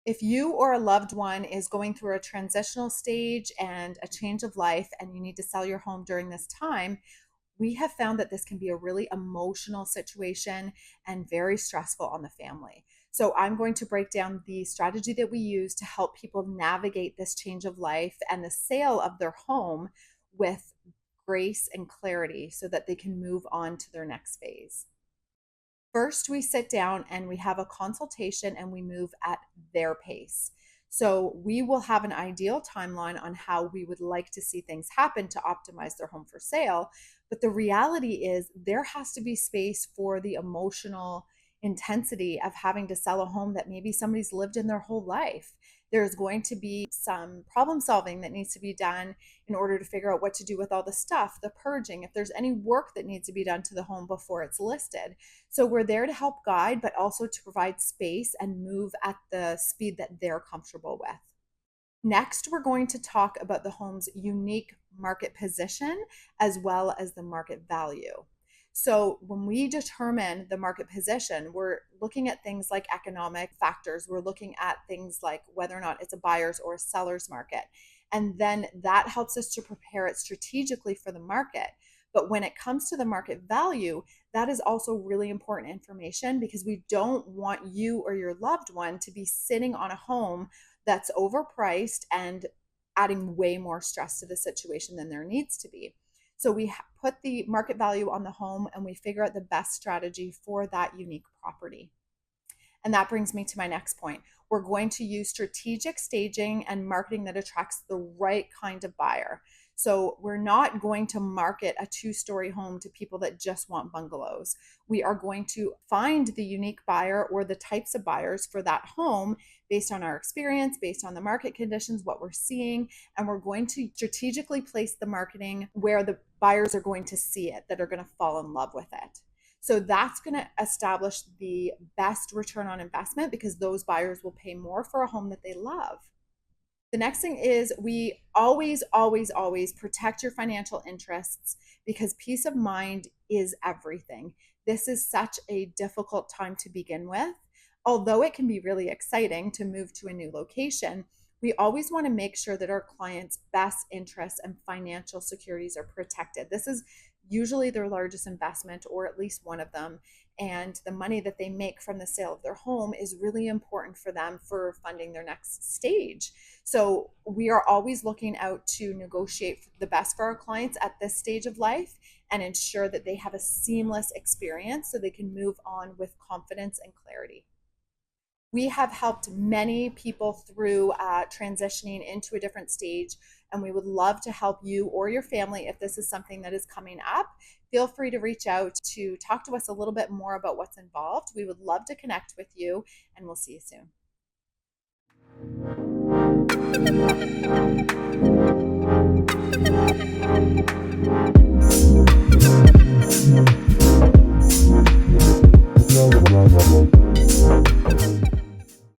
If you or a loved one is going through a transitional stage and a change of life and you need to sell your home during this time, we have found that this can be a really emotional situation and very stressful on the family. So, I'm going to break down the strategy that we use to help people navigate this change of life and the sale of their home with grace and clarity so that they can move on to their next phase. First, we sit down and we have a consultation and we move at their pace. So, we will have an ideal timeline on how we would like to see things happen to optimize their home for sale. But the reality is, there has to be space for the emotional intensity of having to sell a home that maybe somebody's lived in their whole life. There's going to be some problem solving that needs to be done in order to figure out what to do with all the stuff, the purging, if there's any work that needs to be done to the home before it's listed. So we're there to help guide, but also to provide space and move at the speed that they're comfortable with. Next, we're going to talk about the home's unique market position as well as the market value. So, when we determine the market position, we're looking at things like economic factors. We're looking at things like whether or not it's a buyer's or a seller's market. And then that helps us to prepare it strategically for the market. But when it comes to the market value, that is also really important information because we don't want you or your loved one to be sitting on a home that's overpriced and adding way more stress to the situation than there needs to be. So we put the market value on the home and we figure out the best strategy for that unique property. And that brings me to my next point. We're going to use strategic staging and marketing that attracts the right kind of buyer. So we're not going to market a 2-story home to people that just want bungalows. We are going to find the unique buyer or the types of buyers for that home based on our experience, based on the market conditions, what we're seeing, and we're going to strategically place the marketing where the buyers are going to see it, that are going to fall in love with it. So that's going to establish the best return on investment because those buyers will pay more for a home that they love. The next thing is we always protect your financial interests because peace of mind is everything. This is such a difficult time to begin with. Although it can be really exciting to move to a new location, we always want to make sure that our clients' best interests and financial securities are protected. This is usually their largest investment, or at least one of them. And the money that they make from the sale of their home is really important for them for funding their next stage. So we are always looking out to negotiate the best for our clients at this stage of life and ensure that they have a seamless experience so they can move on with confidence and clarity. We have helped many people through transitioning into a different stage, and we would love to help you or your family if this is something that is coming up. Feel free to reach out to talk to us a little bit more about what's involved. We would love to connect with you, and we'll see you soon.